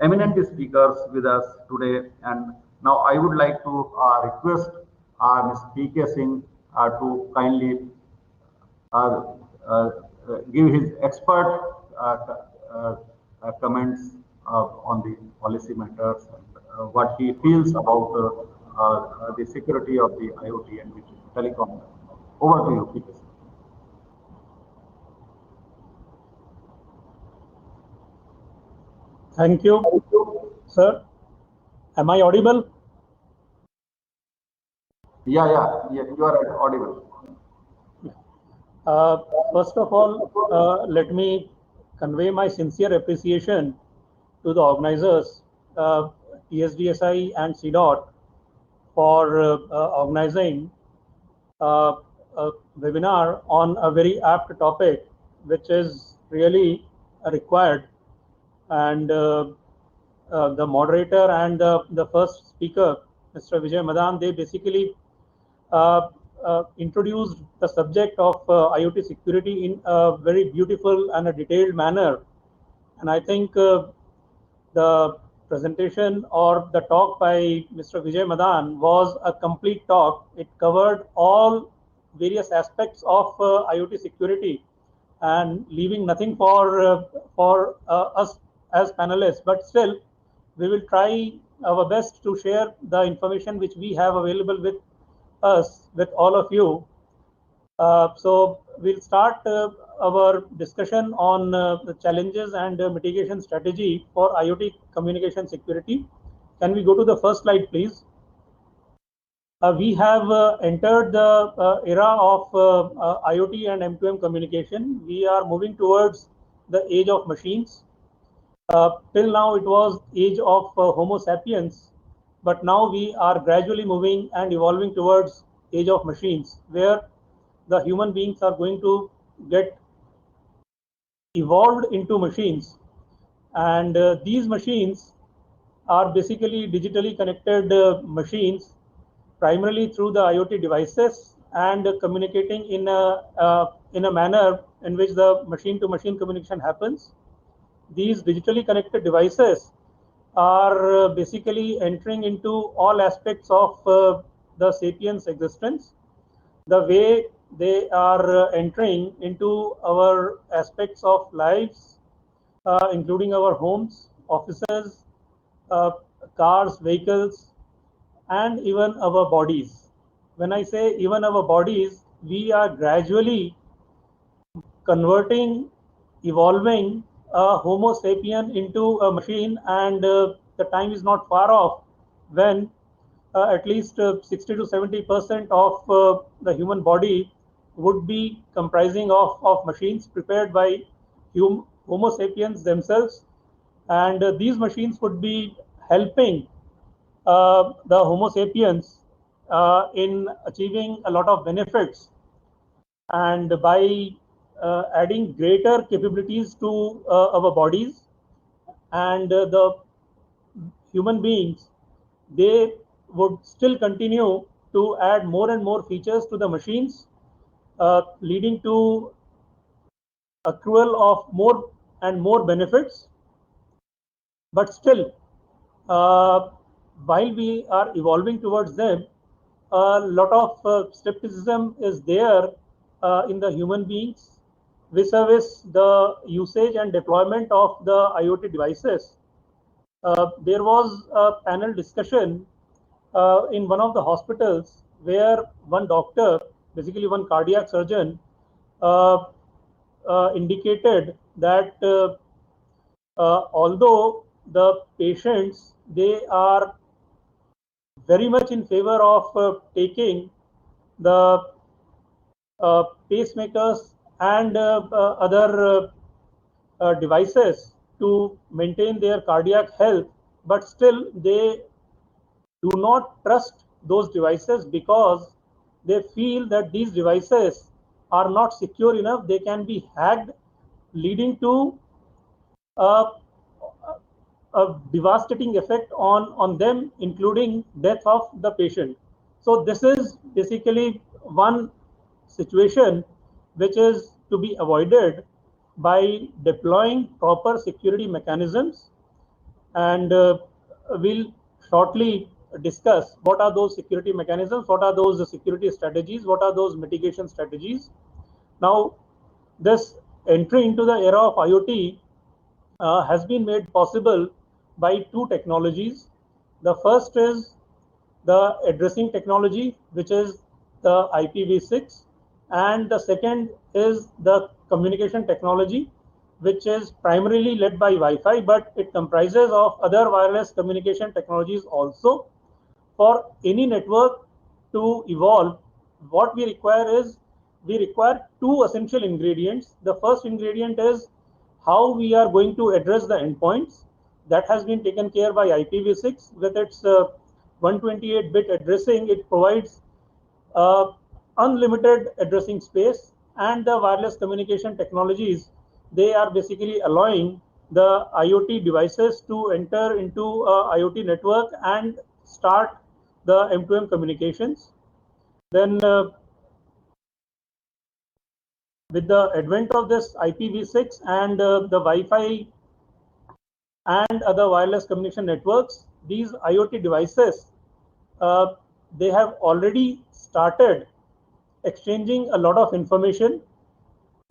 eminent speakers with us today. And now I would like to request Ms. P.K. Singh to kindly uh, uh, give his expert comments on the policy matters and what he feels about the security of the IoT and digital telecom. Over to you, P.K. Singh. Thank you, sir. Am I audible? Yeah, you are audible. Uh, First of all, let me convey my sincere appreciation to the organizers, uh, TSDSI and CDOT, for organizing uh, a webinar on a very apt topic, which is really required. And the moderator and the first speaker, Mr. Vijay Madan, they basically introduced the subject of IoT security in a very beautiful and a detailed manner. And I think the presentation or the talk by Mr. Vijay Madan was a complete talk. It covered all various aspects of IoT security and leaving nothing for us as panelists. But still, we will try our best to share the information which we have available with us, with all of you. So we'll start our discussion on the challenges and mitigation strategy for IoT communication security. Can we go to the first slide, please? We have entered the era of IoT and M2M communication. We are moving towards the age of machines. Till now, it was age of Homo sapiens, but now we are gradually moving and evolving towards age of machines, where the human beings are going to get evolved into machines, and these machines are basically digitally connected machines, primarily through the IoT devices, and communicating in a manner in which the machine to machine communication happens. These digitally connected devices are basically entering into all aspects of the sapiens existence. The way they are entering into our aspects of lives, including our homes, offices, uh, cars, vehicles, and even our bodies. When I say even our bodies, we are gradually converting, evolving a Homo sapien into a machine, and the time is not far off when at least 60 to 70% of the human body would be comprising of machines prepared by Homo sapiens themselves, and these machines would be helping the Homo sapiens in achieving a lot of benefits, and by adding greater capabilities to our bodies, and the human beings, they would still continue to add more and more features to the machines, leading to accrual of more and more benefits. But still, uh, while we are evolving towards them, a lot of skepticism is there in the human beings vis-a-vis the usage and deployment of the IoT devices. There was a panel discussion in one of the hospitals where one doctor, basically one cardiac surgeon, uh, indicated that although the patients, they are very much in favor of taking the pacemakers and other devices to maintain their cardiac health, but still they do not trust those devices because they feel that these devices are not secure enough. They can be hacked, leading to a, a devastating effect on them, including death of the patient. So this is basically one situation which is to be avoided by deploying proper security mechanisms, and we'll shortly discuss what are those security mechanisms, what are those security strategies, what are those mitigation strategies. Now, this entry into the era of IoT has been made possible by two technologies. The first is the addressing technology, which is the IPv6, and the second is the communication technology, which is primarily led by Wi-Fi, but it comprises of other wireless communication technologies also. For any network to evolve, what we require two essential ingredients. The first ingredient is how we are going to address the endpoints. That has been taken care by IPv6 with its 128-bit addressing. It provides unlimited addressing space, and the wireless communication technologies, they are basically allowing the IoT devices to enter into a IoT network and start the M2M communications. Then with the advent of this IPv6 and the Wi-Fi and other wireless communication networks, these IoT devices, they have already started exchanging a lot of information.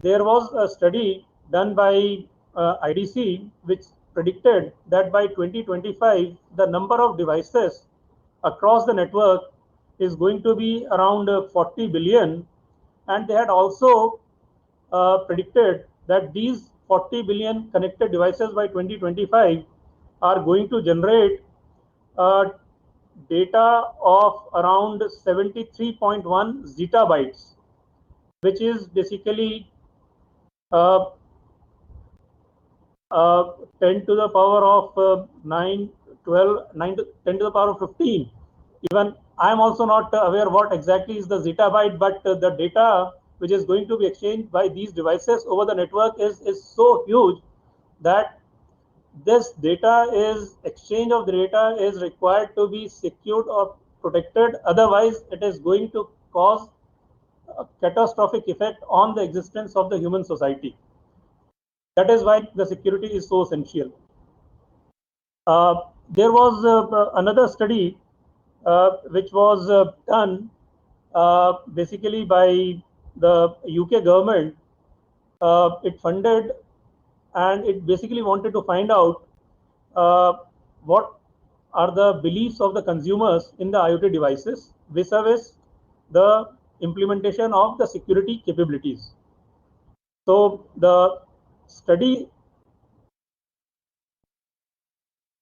There was a study done by IDC which predicted that by 2025, the number of devices across the network is going to be around 40 billion. And they had also predicted that these 40 billion connected devices by 2025 are going to generate data of around 73.1 zettabytes, which is basically uh, 10 to the power of 9, 12, 9 to 10 to the power of 15. Even I am also not aware what exactly is the zettabyte, but the data which is going to be exchanged by these devices over the network is so huge that this data is exchange of the data is required to be secured or protected. Otherwise, it is going to cause a catastrophic effect on the existence of the human society. That is why the security is so essential. There was another study which was done basically by the UK government. It funded and it basically wanted to find out what are the beliefs of the consumers in the IoT devices vis-a-vis the implementation of the security capabilities. So the study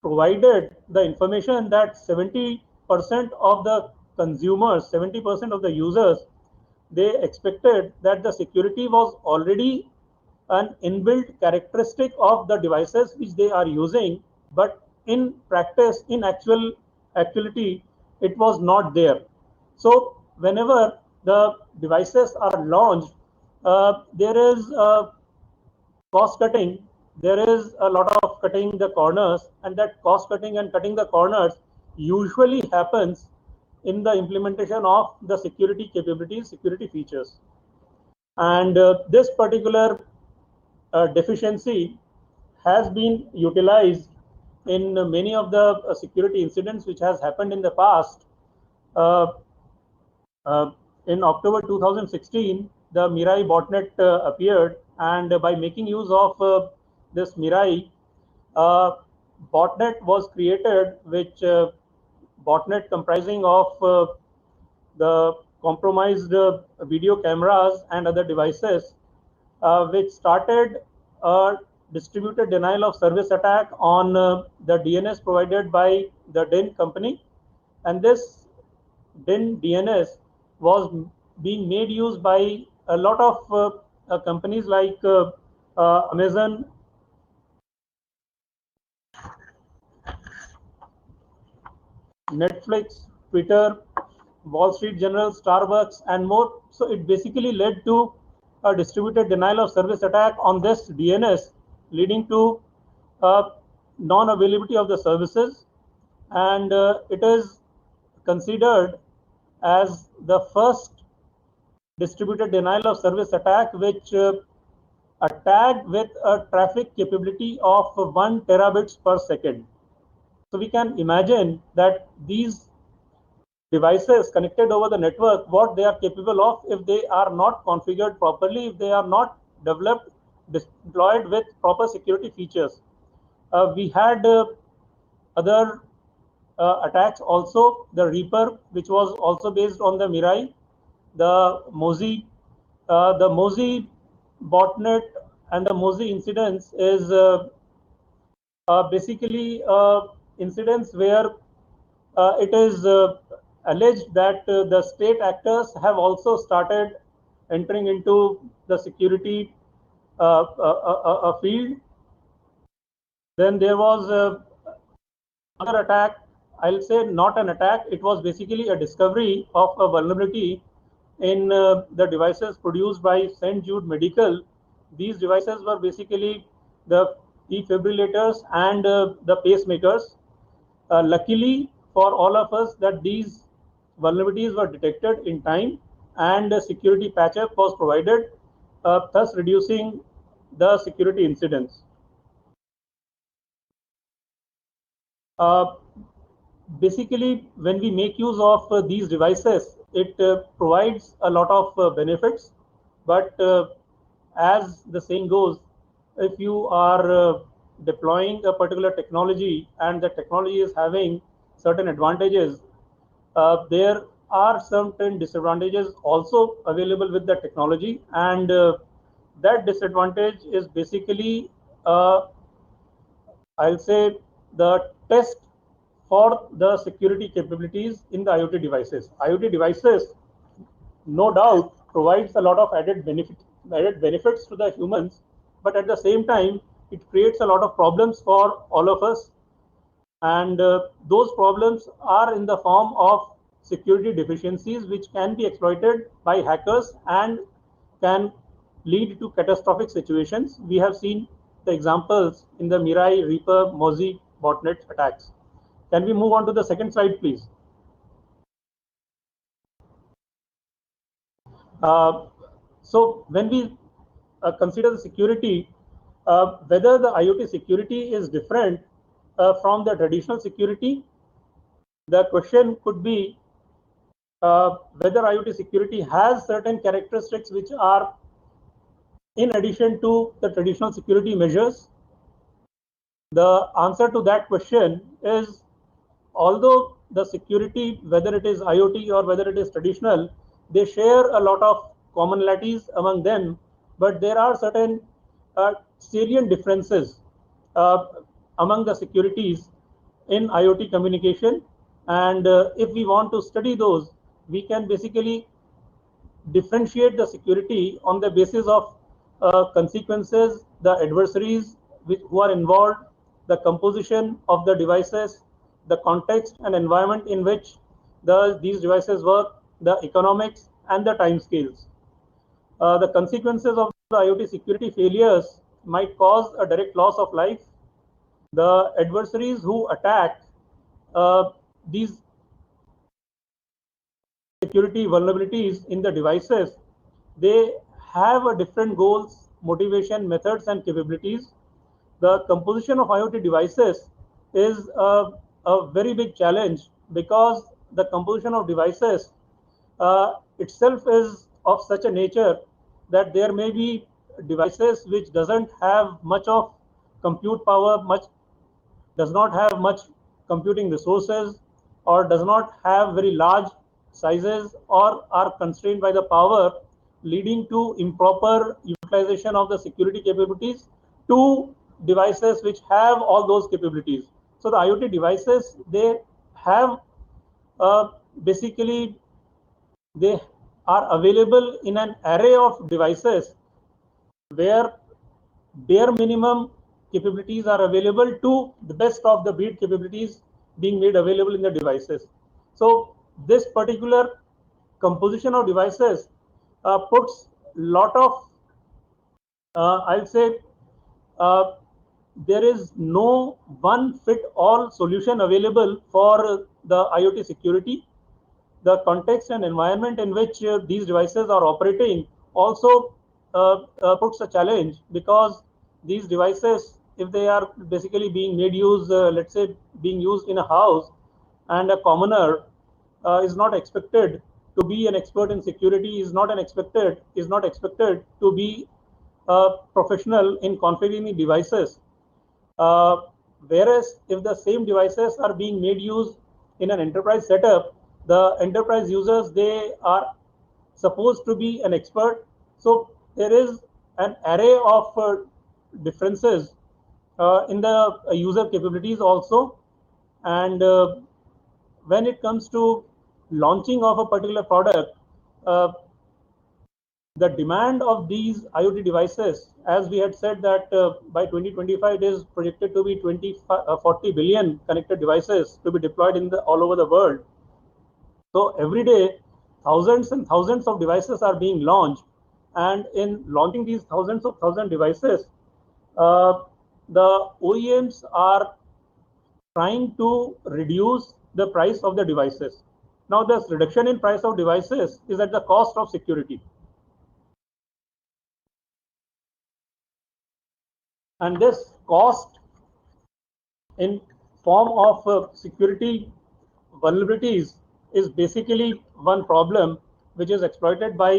provided the information that 70% of the consumers, 70% of the users, they expected that the security was already an inbuilt characteristic of the devices which they are using, but in practice, in actuality, it was not there. So whenever the devices are launched, there is cost cutting. There is a lot of cutting the corners, and that cost cutting and cutting the corners usually happens in the implementation of the security capabilities, security features. And this particular deficiency has been utilized in many of the security incidents which has happened in the past. Uh, uh, in October 2016, the Mirai botnet appeared, and by making use of this Mirai, botnet was created, which botnet comprising of the compromised video cameras and other devices, which started a distributed denial of service attack on the DNS provided by the DIN company. And this DIN DNS was being made use by a lot of companies like Amazon, Netflix, Twitter, Wall Street Journal, Starbucks, and more. So it basically led to a distributed denial of service attack on this DNS, leading to non-availability of the services. And it is considered as the first distributed denial of service attack which attacked with a traffic capability of 1 terabits per second. So we can imagine that these devices connected over the network, what they are capable of if they are not configured properly, if they are not developed, deployed with proper security features. We had other attacks also, the Reaper, which was also based on the Mirai, the Mozy botnet and the Mozy incidents is basically incidents where it is alleged that the state actors have also started entering into the security field. Then there was another attack. I'll say not an attack. It was basically a discovery of a vulnerability in the devices produced by St. Jude Medical. These devices were basically the defibrillators and the pacemakers. Luckily for all of us that these vulnerabilities were detected in time and a security patch-up was provided, thus reducing the security incidents. Uh, Basically, when we make use of these devices, it provides a lot of benefits. But as the saying goes, if you are deploying a particular technology and the technology is having certain advantages, there are certain disadvantages also available with the technology, and that disadvantage is basically I'll say the test for the security capabilities in the IoT devices. IoT devices, no doubt, provides a lot of added benefits to the humans, but at the same time, it creates a lot of problems for all of us, and those problems are in the form of security deficiencies which can be exploited by hackers and can lead to catastrophic situations. We have seen the examples in the Mirai, Reaper, Mozy botnet attacks. Can we move on to the second slide, please? Uh, so when we consider the security, whether the IoT security is different from the traditional security, the question could be whether IoT security has certain characteristics which are in addition to the traditional security measures. The answer to that question is, although the security, whether it is IoT or whether it is traditional, they share a lot of commonalities among them, but there are certain salient differences uh, among the securities in IoT communication. And if we want to study those, we can basically differentiate the security on the basis of consequences, the adversaries who are involved, the composition of the devices, the context and environment in which these devices work, the economics, and the time scales. The consequences of the IoT security failures might cause a direct loss of life. The adversaries who attack these security vulnerabilities in the devices, they have a different goals, motivation, methods, and capabilities. The composition of IoT devices is a very big challenge because the composition of devices itself is of such a nature that there may be devices which doesn't have much of compute power, much does not have much computing resources, or does not have very large sizes, or are constrained by the power, leading to improper utilization of the security capabilities, to devices which have all those capabilities. So the IoT devices, they have basically they are available in an array of devices where bare minimum capabilities are available to the best of the breed capabilities being made available in the devices. So this particular composition of devices puts lot of I'll say uh, there is no one fit all solution available for the IoT security. The context and environment in which these devices are operating also puts a challenge, because these devices, if they are basically being made use, let's say being used in a house, and a commoner is not expected to be an expert in security, is not expected to be a professional in configuring the devices. Whereas if the same devices are being made use in an enterprise setup, the enterprise users, they are supposed to be an expert. So there is an array of differences in the user capabilities also. And when it comes to launching of a particular product, uh, the demand of these IoT devices, as we had said that by 2025 it is projected to be 40 billion connected devices to be deployed in all over the world. So every day, thousands and thousands of devices are being launched, and in launching these thousands of devices, the OEMs are trying to reduce the price of the devices. Now, this reduction in price of devices is at the cost of security. And this cost in form of security vulnerabilities is basically one problem which is exploited by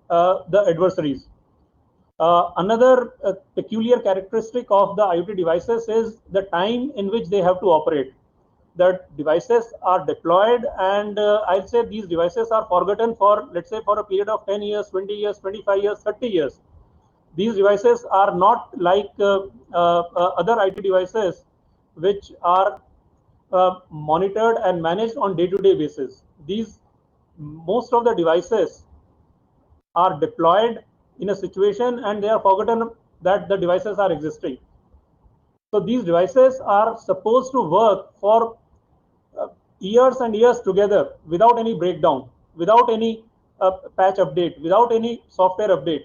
the adversaries. Another peculiar characteristic of the IoT devices is the time in which they have to operate. The devices are deployed, and I'd say these devices are forgotten for, let's say, for a period of 10 years, 20 years, 25 years, 30 years. These devices are not like other IT devices which are monitored and managed on day-to-day basis. Most of the devices are deployed in a situation and they are forgotten that the devices are existing. So these devices are supposed to work for years and years together without any breakdown, without any patch update, without any software update.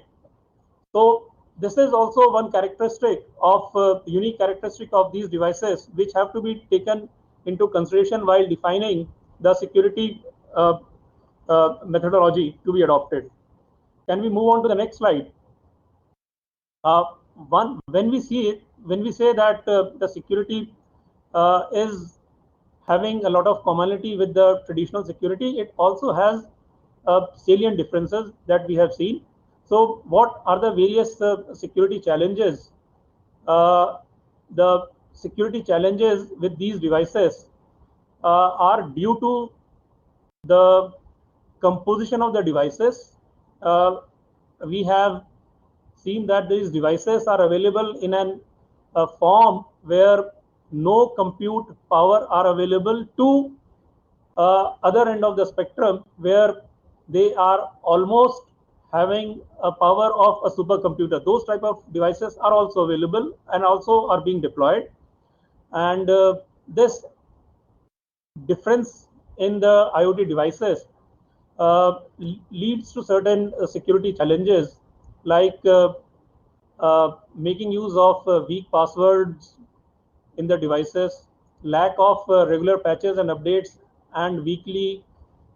So this is also one characteristic of unique characteristic of these devices, which have to be taken into consideration while defining the security methodology to be adopted. Can we move on to the next slide? When we say that the security is having a lot of commonality with the traditional security, it also has salient differences that we have seen. So what are the various security challenges? The security challenges with these devices are due to the composition of the devices. We have seen that these devices are available in a form where no compute power are available to other end of the spectrum, where they are almost having a power of a supercomputer. Those type of devices are also available and also are being deployed. And this difference in the IoT devices leads to certain security challenges, like making use of weak passwords in the devices, lack of regular patches and updates, and weekly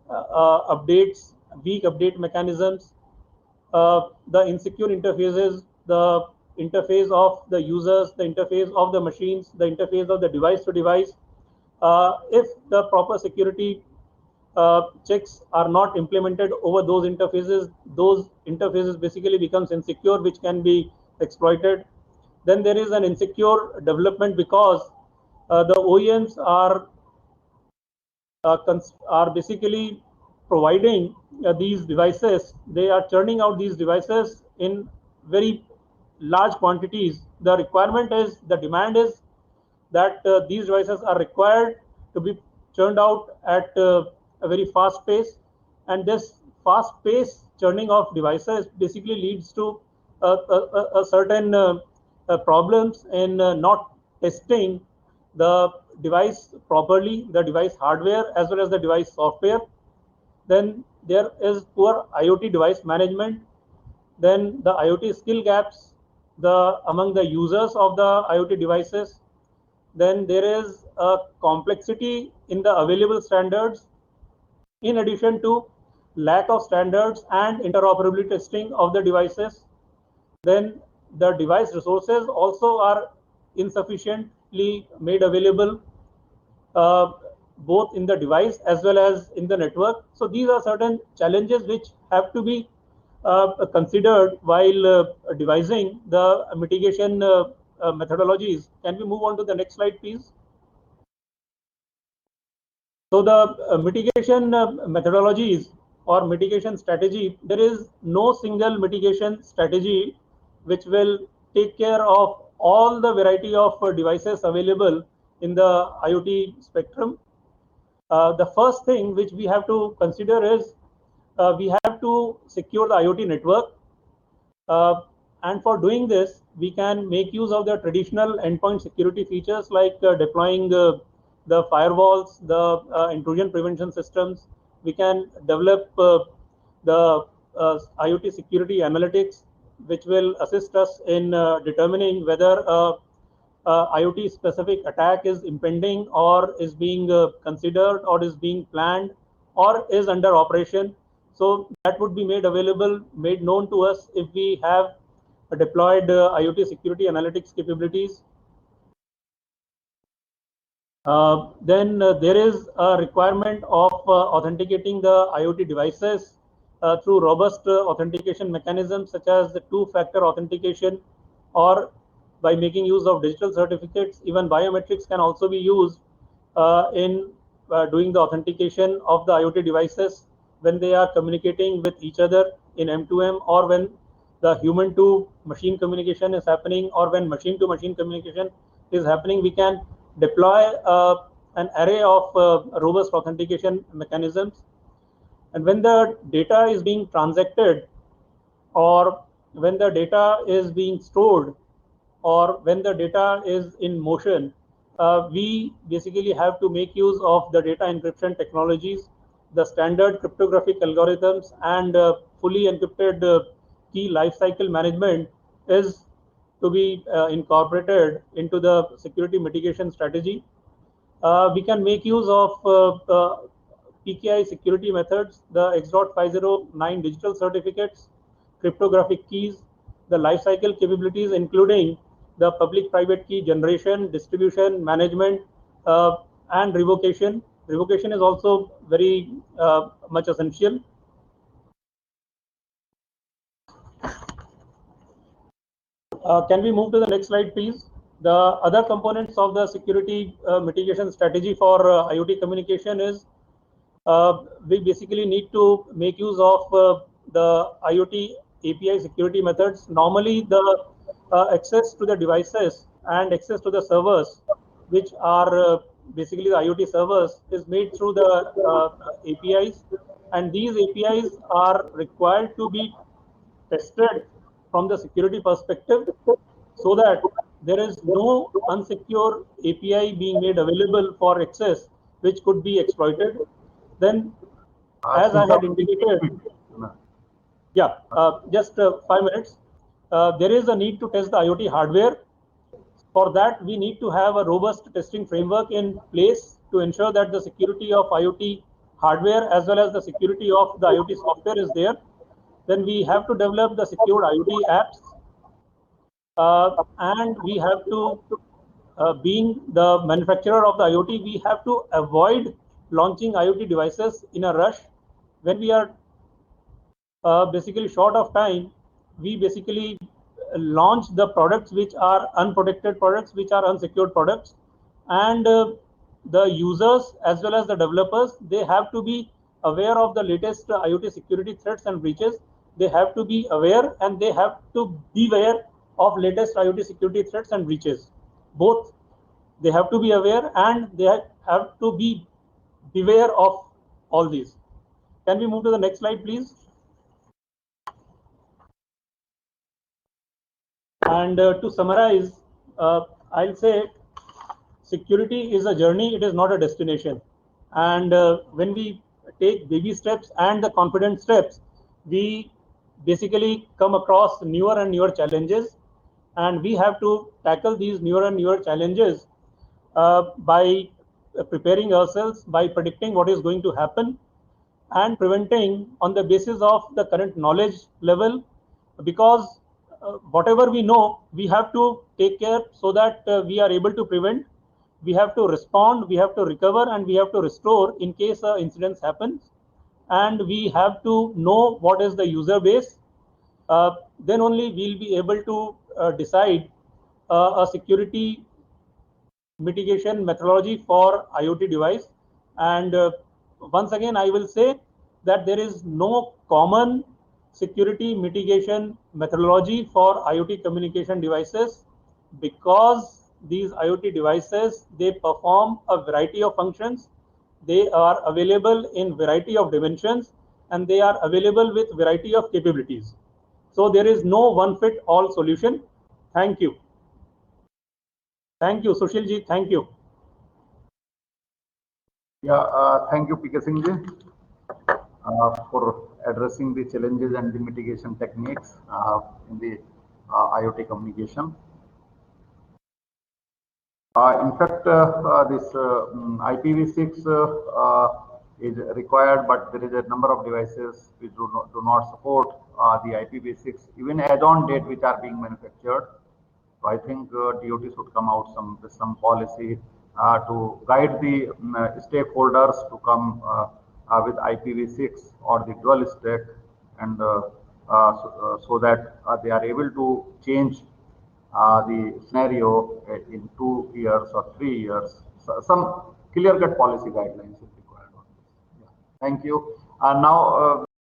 updates, weak update mechanisms, the insecure interfaces, the interface of the users, the interface of the machines, the interface of the device to device. If the proper security checks are not implemented over those interfaces basically becomes insecure, which can be exploited. Then there is an insecure development because the OEMs are basically providing these devices. They are churning out these devices in very large quantities. The demand is that these devices are required to be churned out at a very fast pace, and this fast pace churning of devices basically leads to a certain problems in not testing the device properly, the device hardware as well as the device software. Then there is poor IoT device management. Then the IoT skill gaps among the users of the IoT devices. Then there is a complexity in the available standards, in addition to lack of standards and interoperability testing of the devices. Then the device resources also are insufficiently made available. both in the device as well as in the network. So these are certain challenges which have to be considered while devising the mitigation methodologies. Can we move on to the next slide, please? So the mitigation methodologies or mitigation strategy, there is no single mitigation strategy which will take care of all the variety of devices available in the IoT spectrum. The first thing which we have to consider is we have to secure the IoT network. And for doing this, we can make use of the traditional endpoint security features like deploying the firewalls, the intrusion prevention systems. We can develop the IoT security analytics, which will assist us in determining whether IoT specific attack is impending or is being considered or is being planned or is under operation. So that would be made available, made known to us if we have deployed IoT security analytics capabilities. Then there is a requirement of authenticating the IoT devices through robust authentication mechanisms such as the two-factor authentication, or by making use of digital certificates. Even biometrics can also be used in doing the authentication of the IoT devices when they are communicating with each other in M2M, or when the human to machine communication is happening, or when machine to machine communication is happening. We can deploy an array of robust authentication mechanisms. And when the data is being transacted, or when the data is being stored, or when the data is in motion, we basically have to make use of the data encryption technologies, the standard cryptographic algorithms, and fully encrypted key lifecycle management is to be incorporated into the security mitigation strategy. We can make use of PKI security methods, the X.509 digital certificates, cryptographic keys, the lifecycle capabilities, including the public-private key generation, distribution, management, and revocation. Revocation is also very much essential. Can we move to the next slide, please? The other components of the security mitigation strategy for IoT communication is we basically need to make use of the IoT API security methods. Normally, the access to the devices and access to the servers, which are basically the IoT servers, is made through the APIs, and these APIs are required to be tested from the security perspective, so that there is no unsecure API being made available for access which could be exploited. Then, as I had indicated, yeah, just 5 minutes. There is a need to test the IoT hardware. For that, we need to have a robust testing framework in place to ensure that the security of IoT hardware as well as the security of the IoT software is there. Then we have to develop the secured IoT apps, and we have to, being the manufacturer of the IoT, we have to avoid launching IoT devices in a rush. When we are basically short of time, we basically launch the products which are unprotected products, which are unsecured products, and the users as well as the developers, they have to be aware of the latest IoT security threats and breaches. They have to be aware, and they have to beware of latest IoT security threats and breaches. Both, they have to be aware and they have to be beware of all these. Can we move to the next slide, please? And to summarize, I'll say security is a journey, it is not a destination. And when we take baby steps and the confident steps, we basically come across newer and newer challenges. And we have to tackle these newer and newer challenges by preparing ourselves, by predicting what is going to happen, and preventing on the basis of the current knowledge level, because whatever we know, we have to take care so that we are able to prevent. we have to respond, we have to recover, and we have to restore in case incidents happen. And we have to know what is the user base. Then only we'll be able to decide a security mitigation methodology for IoT device. And once again, I will say that there is no common security mitigation methodology for IoT communication devices, because these IoT devices, they perform a variety of functions. They are available in variety of dimensions, and they are available with variety of capabilities. So there is no one fit all solution. Thank you. Thank you, Sushil ji. Thank you. Yeah, thank you, PK Singh ji, for addressing the challenges and the mitigation techniques in the IoT communication. In fact, this IPv6 is required, but there is a number of devices which do not support the IPv6, even add-on date which are being manufactured. So I think DOT should come out with some policy to guide the stakeholders to come with IPv6 or the dual stack, and so that they are able to change the scenario in 2 years or 3 years. So some clear-cut policy guidelines is required on this. Yeah. Thank you. Now.